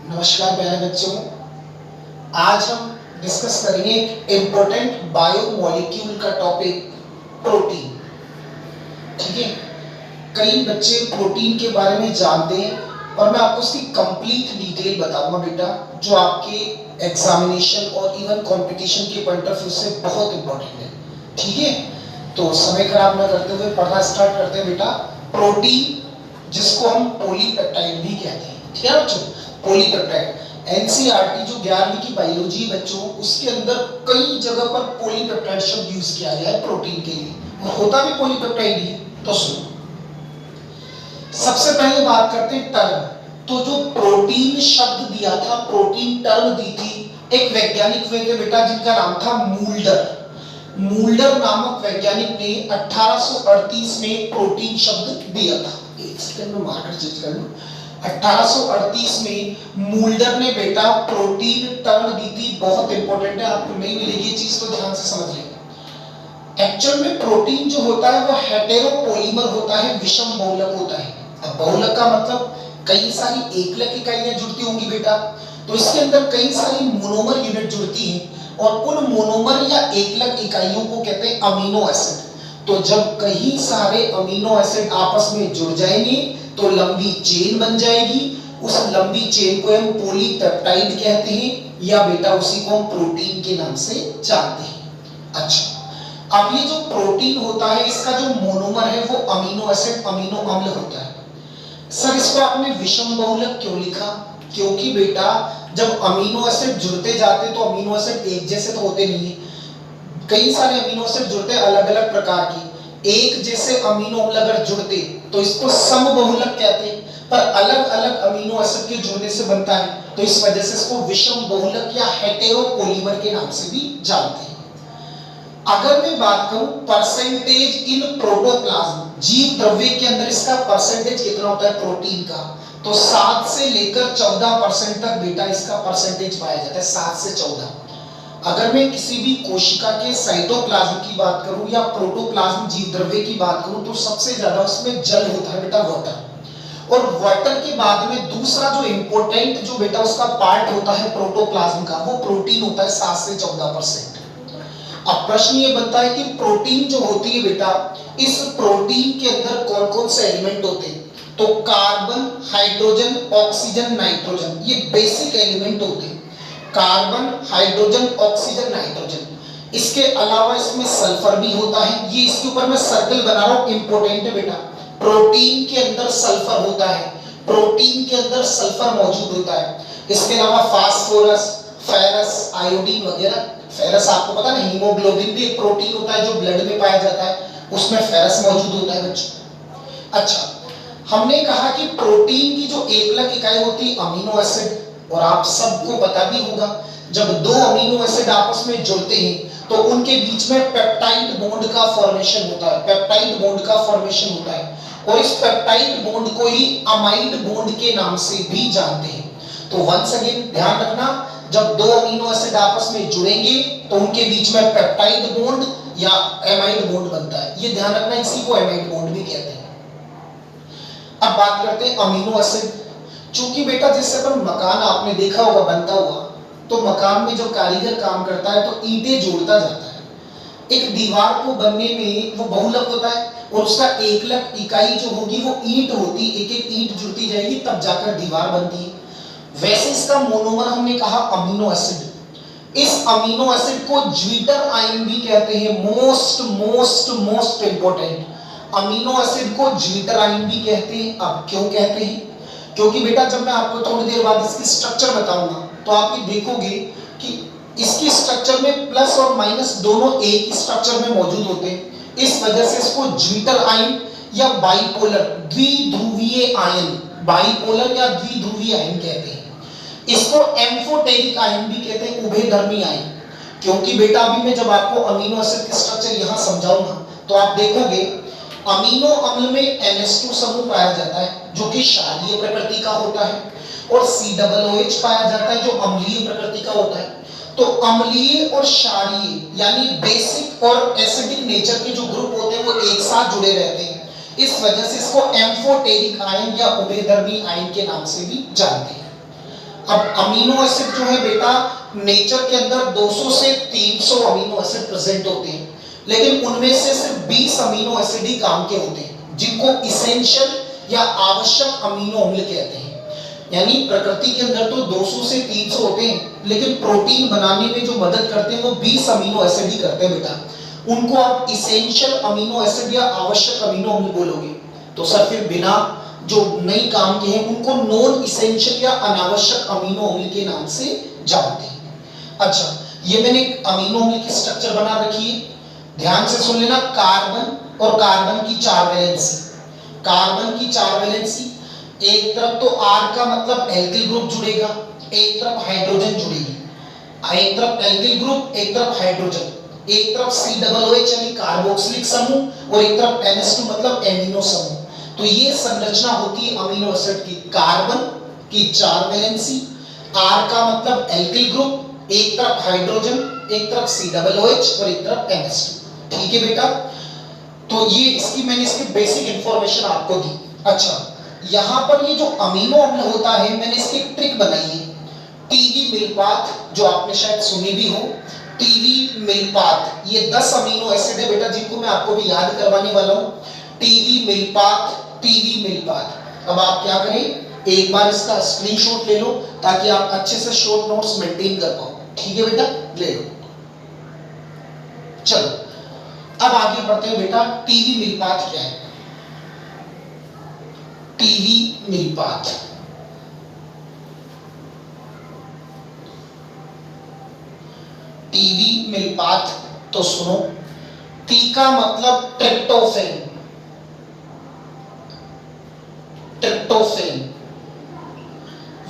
नमस्कार प्यारे बच्चों, आज हम डिस्कस करेंगे एक इम्पोर्टेंट बायोमोलिक्यूल का टॉपिक प्रोटीन। ठीक है, कई बच्चे प्रोटीन के बारे में जानते हैं और मैं आपको उसकी कंप्लीट डिटेल बताऊंगा बेटा, जो आपके एग्जामिनेशन और इवन कंपटीशन के पॉइंट ऑफ व्यू से बहुत इंपॉर्टेंट है। ठीक है, तो समय खराब न करते हुए पढ़ना स्टार्ट करते हैं बेटा। प्रोटीन, जिसको हम पॉलीपेप्टाइड भी कहते हैं, ठीक है बच्चों, पॉलीपेप्टाइड। एनसीईआरटी जो 11वीं की बायोलॉजी बच्चों, उसके अंदर कई जगह पर पॉलीपेप्टाइड शब्द यूज किया गया है प्रोटीन के लिए, और होता भी पॉलीपेप्टाइड ही है। तो सुनो, सबसे पहले बात करते हैं टर्म। तो जो प्रोटीन शब्द दिया था, प्रोटीन टर्म दी थी एक वैज्ञानिक हुए थे बेटा, जिनका नाम था मूल्डर। मूल्डर नामक वैज्ञानिक ने 1838 में प्रोटीन शब्द दिया था। एक सेकंड में मार्कर चेंज कर लो। 1838 में मूल्डर ने बेटा प्रोटीन टर्म दी थी। बहुत इंपॉर्टेंट है, आपको नहीं मिलेगी ये चीज, तो ध्यान से समझ लेना। एक्चुअल में प्रोटीन जो होता है वो हेटेरोपॉलीमर होता है, विषम बहुलक होता है। अब बहुलक का मतलब कई सारी एकलक इकाइयां जुड़ती होंगी बेटा, तो इसके अंदर कई सारी मोनोमर यूनिट जुड़ती हैं, और उन मोनोमर या एकलक इकाइयों को कहते हैं अमीनो एसिड। तो जब कई सारे अमीनो एसिड आपस में जुड़ जाएंगे तो लंबी चेन बन जाएगी। उस लंबी चेन को हम पॉलीपेप्टाइड कहते हैं, या बेटा उसी को हम प्रोटीन के नाम से जानते हैं। अच्छा, अब ये जो प्रोटीन होता है, इसका जो मोनोमर है वो अमीनो एसिड, अमीनो अम्ल होता है। सर, इसको आपने विषम बहुलक क्यों लिखा? क्योंकि बेटा जब अमीनो एसिड जुड़ते जाते तो अमीनो एसिड एक जैसे तो होते नहीं है, कई सारे अमीनो एसिड जुड़ते अलग अलग प्रकार के। एक जैसे अमीनो अम्ल अगर जुड़ते तो इसको समबहुलक कहते हैं, पर अलग अलग अमीनो एसिड के जुड़ने से बनता है, तो इस वजह से इसको विषम बहुलक या हेटेरोपॉलीमर के नाम से भी जानते हैं। अगर मैं बात करूं परसेंटेज इन प्रोटोप्लाज्म, जीव द्रव्य के अंदर इसका परसेंटेज कितना होता है प्रोटीन का, तो 7 से लेकर 14% तक बेटा इसका परसेंटेज पाया जाता है, 7 से 14। अगर मैं किसी भी कोशिका के साइटोप्लाज्म की बात करूं या प्रोटोप्लाज्म जीव द्रव्य की बात करूं, तो सबसे ज्यादा उसमें जल होता है बेटा, वाटर। और वाटर के बाद में दूसरा जो इंपॉर्टेंट जो बेटा उसका पार्ट होता है प्रोटोप्लाज्म का, वो प्रोटीन होता है 7 से 14%। अब प्रश्न ये बनता है कि प्रोटीन जो होती है बेटा, इस प्रोटीन के अंदर कौन कौन से एलिमेंट होते हैं? तो कार्बन, हाइड्रोजन, ऑक्सीजन, नाइट्रोजन, ये बेसिक एलिमेंट होते हैं। Carbon, hydrogen, oxygen, nitrogen. इसके अलावा इसमें सल्फर भी होता है। ये इसके ऊपर मैं सर्कल बना रहा हूं, इंपॉर्टेंट है बेटा। प्रोटीन के अंदर सल्फर होता है, प्रोटीन के अंदर सल्फर मौजूद होता है। इसके अलावा फास्फोरस, फेरस, आयोडीन वगैरह। फेरस आपको पता है, हीमोग्लोबिन भी एक प्रोटीन होता है जो ब्लड में पाया जाता है, उसमें फेरस मौजूद होता है बच्चों। अच्छा, हमने कहा कि प्रोटीन की जो एकलक इकाई होती है अमीनो एसिड, और आप सबको पता भी होगा जब दो अमीनो एसिड आपस में जुड़ते हैं तो उनके बीच में पेप्टाइड बॉन्ड का फॉर्मेशन होता है, पेप्टाइड बॉन्ड का फॉर्मेशन होता है, और इस पेप्टाइड बॉन्ड को ही अमाइड बॉन्ड के नाम से भी जानते हैं। तो वंस अगेन ध्यान रखना, जब दो अमीनो एसिड आपस में जुड़ेंगे तो उनके बीच में पेप्टाइड बॉन्ड या एमाइड बॉन्ड बनता है, ये ध्यान रखना, इसी को एमाइड बॉन्ड भी कहते हैं। अब बात करते हैं अमीनो एसिड। चूंकि बेटा जिससे अपन मकान आपने देखा होगा बनता हुआ, तो मकान में जो कारीगर काम करता है तो ईंटें जोड़ता जाता है। एक दीवार को बनने में वो बहुलक होता है, और उसका एकलक इकाई जो होगी वो ईंट होती, एक एक ईंट जुड़ती जाएगी तब जाकर दीवार बनती है। वैसे इसका मोनोमर हमने कहा अमीनो एसिड। इस अमीनो एसिड को ज्विटर आयन भी कहते हैं। Most most most important, amino acid को ज्विटर आयन भी कहते हैं। अब क्यों कहते हैं? क्योंकि बेटा जब मैं आपको थोड़ी देर बाद इसकी स्ट्रक्चर बताऊंगा तो आप ये देखोगे कि इसकी स्ट्रक्चर में प्लस और माइनस दोनों एक ही स्ट्रक्चर में मौजूद होते हैं। इस वजह से इसको ज्विटर आयन या बाइपोलर, द्विध्रुवीय आयन, बाइपोलर या द्विध्रुवीय आयन कहते हैं। इसको एम्फोटेरिक आयन भी कहते हैं, उभयधर्मी आयन। क्योंकि बेटा अभी मैं जब आपको अमीनो एसिड की स्ट्रक्चर यहां समझाऊंगा तो आप देखोगे अमीनो अम्ल में NH2 समूह पाया जाता है जो कि क्षारीय प्रकृति का होता है, और COOH पाया जाता है जो अम्लीय प्रकृति का होता है। तो अम्लीय और क्षारीय यानी बेसिक और एसिडिक नेचर के जो ग्रुप होते हैं वो एक साथ जुड़े रहते हैं, इस वजह से इसको एम्फोटेरिक आयन या उभयधर्मी आयन के नाम से भी जानते हैं। अब अमीनो एसिड जो है बेटा नेचर के अंदर 200 से 300 अमीनो एसिड प्रेजेंट होते हैं, लेकिन उनमें से सिर्फ 20 अमीनो एसिड ही काम के होते हैं जिनको इसेंशियल या आवश्यक अमीनो अम्ल कहते हैं। यानी प्रकृति के अंदर तो 200 से 300 होते हैं, लेकिन प्रोटीन बनाने में जो मदद करते हैं वो 20 अमीनो एसिड ही करते हैं बेटा। उनको आप इसेंशियल अमीनो एसिड या आवश्यक अमीनो अम्ल बोलोगे तो सर फिर बिना जो नई काम के हैं उनको नॉन इसेंशियल या अनावश्यक अमीनो अम्ल के नाम से जानते हैं। अच्छा, ये मैंने एक अमीनो अम्ल की स्ट्रक्चर बना रखी है, ध्यान से सुन लेना। कार्बन और कार्बन की 4 वैलेंसी, कार्बन की 4 वैलेंसी, एक तरफ तो R का मतलब एल्किल ग्रुप जुड़ेगा, एक तरफ हाइड्रोजन जुड़ेगी, एक तरफ एल्किल ग्रुप, एक तरफ हाइड्रोजन, एक तरफ COOH यानी कार्बोक्सिलिक समूह और एक तरफ NH2 मतलब एमिनो समूह। तो ये संरचना होती है अमीनो एसिड की। कार्बन की 4 वैलेंसी, R का मतलब एल्किल ग्रुप, एक तरफ हाइड्रोजन, एक तरफ COOH और एक तरफ NH2। ठीक है बेटा, तो ये इसकी मैंने इसकी बेसिक इंफॉर्मेशन आपको दी। अच्छा, यहां पर ये जो अमीनो अम्ल होता है मैंने इसकी एक ट्रिक बनाई है, टीवी मिल्पाथ, जो आपने शायद सुनी भी हो। टीवी मिल्पाथ, ये 10 अमीनो एसिड है बेटा जिनको मैं आपको भी याद करवाने वाला हूं। टीवी मिल्पाथ, टीवी मिल्पाथ। अब आप क्या करें, एक बार इसका स्क्रीनशॉट ले लो ताकि आप अच्छे से शॉर्ट नोट्स मेंटेन कर पाओ। ठीक है बेटा, ले लो। चलो अब आगे बढ़ते हैं बेटा, टीवी मिल्पाथ क्या है। टीवी मिल्पाथ, टीवी मिल्पाथ तो सुनो। टी का मतलब ट्रिप्टोफैन, ट्रिप्टोफैन।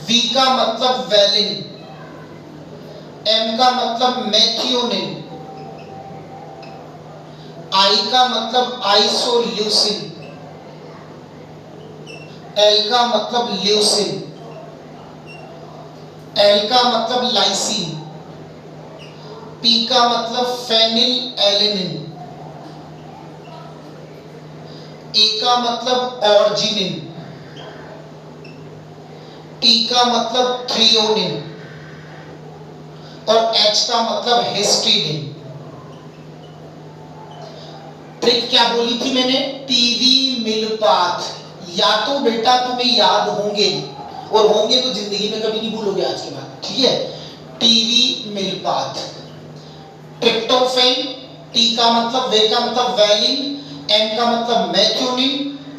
वी का मतलब वैलिन, एम का मतलब मैथियोनिन, आई का मतलब आइसोल्यूसिन, एल का मतलब ल्यूसिन, एल का मतलब लाइसिन, पी का मतलब फेनिल एलेनिन, ए का मतलब ऑर्जिनिन, टी का मतलब थ्रियोनिन और एच का मतलब हिस्टिडीन। ट्रिक क्या बोली थी मैंने, टीवी मिल्पाथ। या तो बेटा तुम्हें याद होंगे, और होंगे तो जिंदगी में कभी नहीं भूलोगे आज के बाद। ठीक है, टीवी मिल्पाथ, ट्रिप्टोफैन, टी का मतलब वे का मतलब वैलिन, एम का मतलब मैथियोनिन,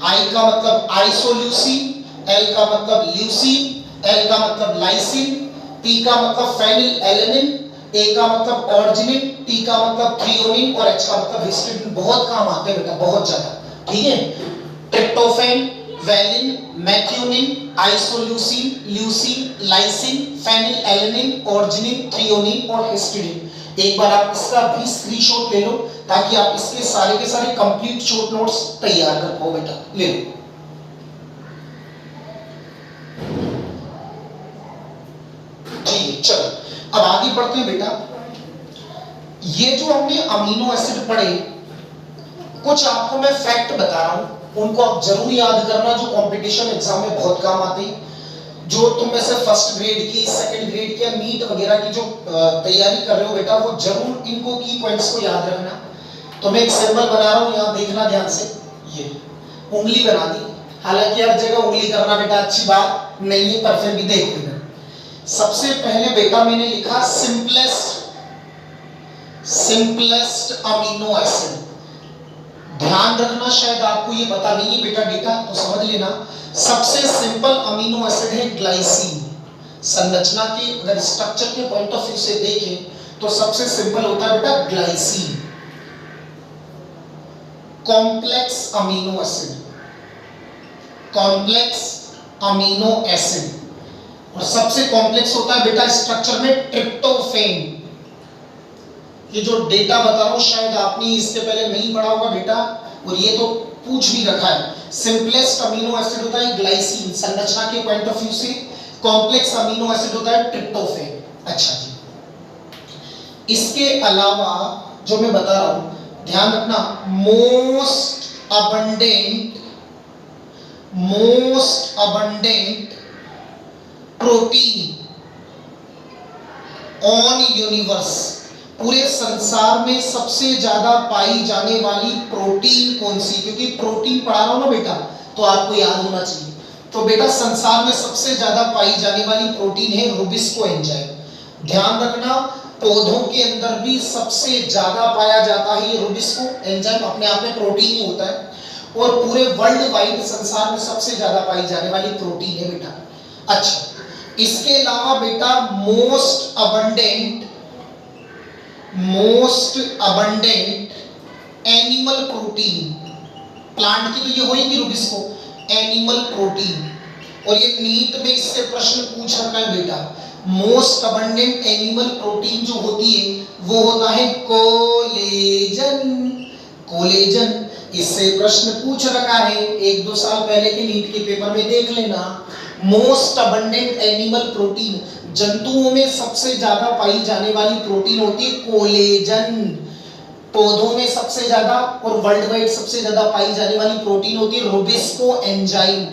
आई का मतलब आइसोल्यूसिन, एल का मतलब ल्यूसिन, एल का मतलब लाइसिन, पी का मतलब फेनिल एलेनिन, ए का मतलब ऑर्जिनिन, टी का मतलब थ्रियोनिन और एच का मतलब हिस्टिडीन। बहुत काम आते हैं बेटा, बहुत ज्यादा। ठीक है, tryptophan, valine, methionine, isoleucine, leucine, lysine, phenylalanine, arginine, threonine और हिस्टिडीन। एक बार आप इसका भी स्क्रीनशॉट ले लो ताकि आप इसके सारे के सारे कंप्लीट शॉर्ट नोट्स तैयार कर पाओ बेटा। ले लो। ठीक, चलो अब आगे बढ़ते हैं बेटा। ये जो हमने अमीनो एसिड पढ़े, कुछ आपको मैं फैक्ट बता रहा हूं, उनको आप जरूर याद करना, जो कंपटीशन एग्जाम में बहुत काम आते हैं। जो तुम में से फर्स्ट ग्रेड की, सेकंड ग्रेड की या नीट वगैरह की जो तैयारी कर रहे हो बेटा, वो जरूर इनको की पॉइंट्स को याद रखना। तो मैं एक सिंबल बना रहा हूं, यहां देखना ध्यान से। ये उंगली बना दी, हालांकि हर जगह उंगली करना बेटा अच्छी बात नहीं है, पर फिर भी देख लेना। सबसे पहले बेटा मैंने लिखा सिंपलेस्ट, सिंपलेस्ट अमीनो एसिड। ध्यान रखना, शायद आपको ये पता नहीं है बेटा डेटा, तो समझ लेना। सबसे सिंपल अमीनो एसिड है ग्लाइसिन। संरचना के अगर स्ट्रक्चर के पॉइंट ऑफ व्यू से देखें तो सबसे सिंपल होता है बेटा glycine. Complex amino acid, complex amino acid, और सबसे कॉम्प्लेक्स होता है बेटा स्ट्रक्चर में ट्रिप्टोफैन। ये जो डेटा बता रहा हूं शायद आपने इससे पहले नहीं पढ़ा होगा बेटा, और ये तो पूछ भी रखा है। सिंपलेस्ट अमीनो एसिड होता है ग्लाइसिन, संरचना के पॉइंट ऑफ व्यू से। कॉम्प्लेक्स अमीनो एसिड होता है ट्रिप्टोफैन। अच्छा जी, इसके अलावा जो मैं बता रहा हूं ध्यान रखना, most abundant protein on universe, पूरे संसार में सबसे ज्यादा पाई जाने वाली प्रोटीन कौन सी? क्योंकि प्रोटीन पढ़ा रहा हूं ना बेटा, तो आपको याद होना चाहिए। तो बेटा संसार में सबसे ज्यादा पाई जाने वाली प्रोटीन है रुबिस्को एंजाइम। ध्यान रखना, पौधों के अंदर भी सबसे ज्यादा पाया जाता है ये रुबिस्को एंजाइम, अपने आप में प्रोटीन ही होता है, और पूरे वर्ल्ड वाइड संसार में सबसे ज्यादा पाई जाने वाली प्रोटीन है बेटा। अच्छा, इसके अलावा बेटा most abundant animal protein, plant की तो ये होगी रुबिस्को, एनिमल प्रोटीन, और ये नीट में इससे प्रश्न पूछ रखा है बेटा। मोस्ट अबंडेंट एनिमल प्रोटीन जो होती है वो होता है कोलेजन। इससे प्रश्न पूछ रखा है, 1-2 साल पहले के नीट के पेपर में देख लेना। मोस्ट अबंडेंट एनिमल प्रोटीन, जंतुओं में सबसे ज्यादा पाई जाने वाली प्रोटीन होती है कोलेजन। पौधों में सबसे ज्यादा और वर्ल्ड वाइड सबसे ज्यादा पाई जाने वाली प्रोटीन होती है रुबिस्को एंजाइम।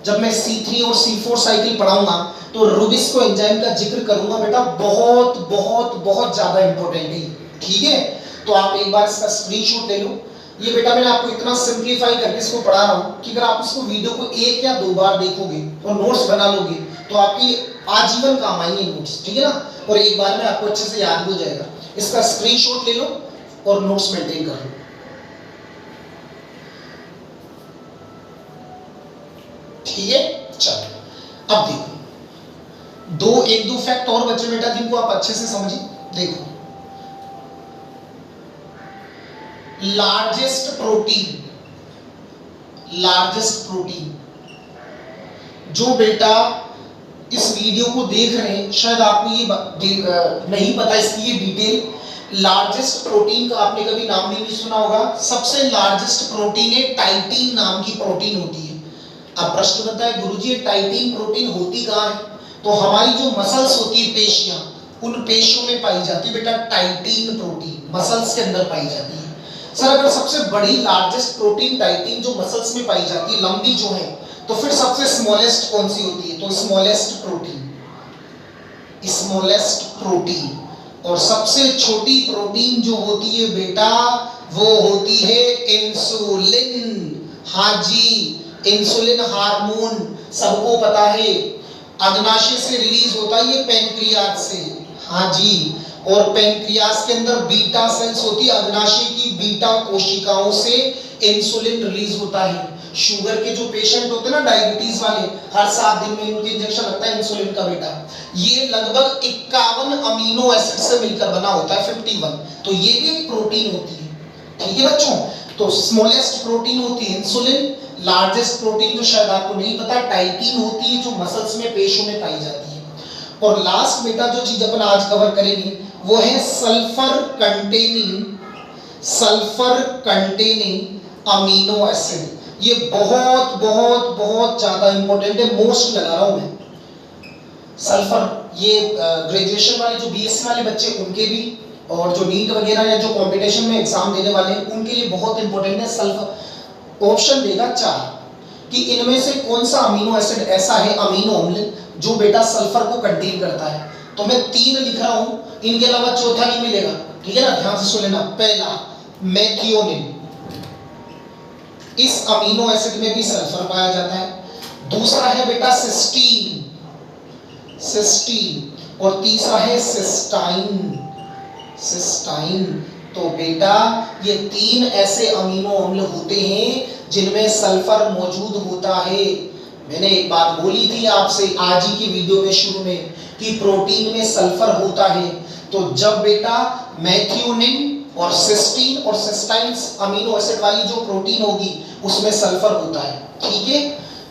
जब मैं C3 और C4 साइकिल पढ़ाऊंगा तो रुबिस्को एंजाइम का जिक्र करूंगा बेटा, बहुत बहुत बहुत ज्यादा इंपॉर्टेंट है, ठीक है। तो आप एक बार इसका स्क्रीनशॉट ले लो। ये बेटा मैंने आपको इतना सिंप्लीफाई करके इसको पढ़ा रहा हूं कि अगर आप इसको वीडियो को 1 या 2 बार देखोगे और नोट्स बना लोगे तो आपकी आजीवन काम आएंगे नोट्स, ठीक है ना, और एक बार में आपको अच्छे से याद हो जाएगा। इसका स्क्रीनशॉट ले लो और नोट्स मेंटेन कर लो, ठीक है। चलो अब देखो, 1-2 फैक्ट और बच्चे बेटा जिनको आप अच्छे से समझिए। देखो, लार्जेस्ट प्रोटीन जो बेटा इस वीडियो को देख रहे हैं, शायद आपको ये नहीं पता इसकी ये डिटेल। लार्जेस्ट प्रोटीन का आपने कभी नाम नहीं सुना होगा। सबसे लार्जेस्ट प्रोटीन है टाइटिन नाम की प्रोटीन होती है। अब प्रश्न बनता है गुरुजी ये टाइटिन प्रोटीन होती कहाँ है? तो हमारी जो मसल्स होती है, पेशियां, उन पेशियों में पाई जाती है बेटा टाइटिन प्रोटीन, मसल्स के अंदर पाई जाती है। सर अगर सबसे बड़ी लार्जेस्ट प्रोटीन टाइटिन जो मसल्स में पाई जाती है, लंबी जो है, तो फिर सबसे स्मॉलेस्ट कौन सी होती है? तो स्मॉलेस्ट प्रोटीन। और सबसे छोटी प्रोटीन जो होती है बेटा वो होती है इंसुलिन। हाँ जी, इंसुलिन हार्मोन सबको पता है, अग्नाशय से रिलीज होता है ये पैनक्रियाज से। हाँ जी, और पैनक्रियाज के अंदर बीटा सेल्स होती है, अग्नाशय की बीटा कोशिकाओं से इंसुलिन रिलीज होता है। शुगर के जो पेशेंट होते हैं ना, डायबिटीज वाले, हर 7 दिन में उनके इंजेक्शन लगता है इंसुलिन का बेटा। ये लगभग 51 अमीनो एसिड से मिलकर बना होता है, 51। तो ये भी एक प्रोटीन होती है, ठीक है बच्चों। तो स्मॉलेस्ट प्रोटीन होती है इंसुलिन, लार्जेस्ट प्रोटीन जो शायद आपको नहीं पता टाइटिन होती है, जो मसल्स में पेशियों में पाई जाती है। और लास्ट बेटा जो चीज अपन आज कवर करेंगे वो है सल्फर कंटेनिंग अमीनो एसिड। ये बहुत बहुत बहुत ज्यादा इंपॉर्टेंट है, मोस्ट लगा रहा हूं मैं। सल्फर ये ग्रेजुएशन वाले जो बीएससी वाले बच्चे उनके भी, और जो नीट वगैरह या जो कंपटीशन में एग्जाम देने वाले हैं उनके लिए बहुत इंपॉर्टेंट है सल्फर। ऑप्शन देगा 4 कि इनमें से कौन सा अमीनो एसिड ऐसा है, अमीनो अम्ल, जो बेटा सल्फर को कंटेन करता है। तो मैं 3 लिख रहा हूं, इनके अलावा चौथा नहीं मिलेगा, ठीक है ना, ध्यान से सुन लेना। पहला मेथियोनिन, इस अमीनो एसिड में भी सल्फर पाया जाता है। दूसरा है बेटा सिस्टीन, और तीसरा है सिस्टाइन। तो बेटा ये 3 ऐसे अमीनो अम्ल होते हैं जिनमें सल्फर मौजूद होता है। मैंने एक बात बोली थी आपसे आज ही की वीडियो में शुरू में कि प्रोटीन में सल्फर होता है। तो जब बेटा मेथियोनिन और सिस्टीन और सिस्टाइन अमीनो एसिड वाली जो प्रोटीन होगी उसमें सल्फर होता है, ठीक है।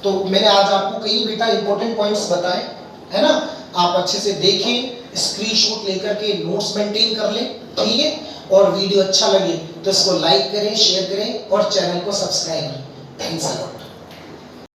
तो मैंने आज आपको कई बेटा इंपॉर्टेंट पॉइंट्स बताए, है ना। आप अच्छे से देखें, स्क्रीनशॉट लेकर के नोट्स मेंटेन कर लें, ठीक है। और वीडियो अच्छा लगे तो इसको लाइक करें, शेयर करें और चैनल को सब्सक्राइब करें। Thanks a lot.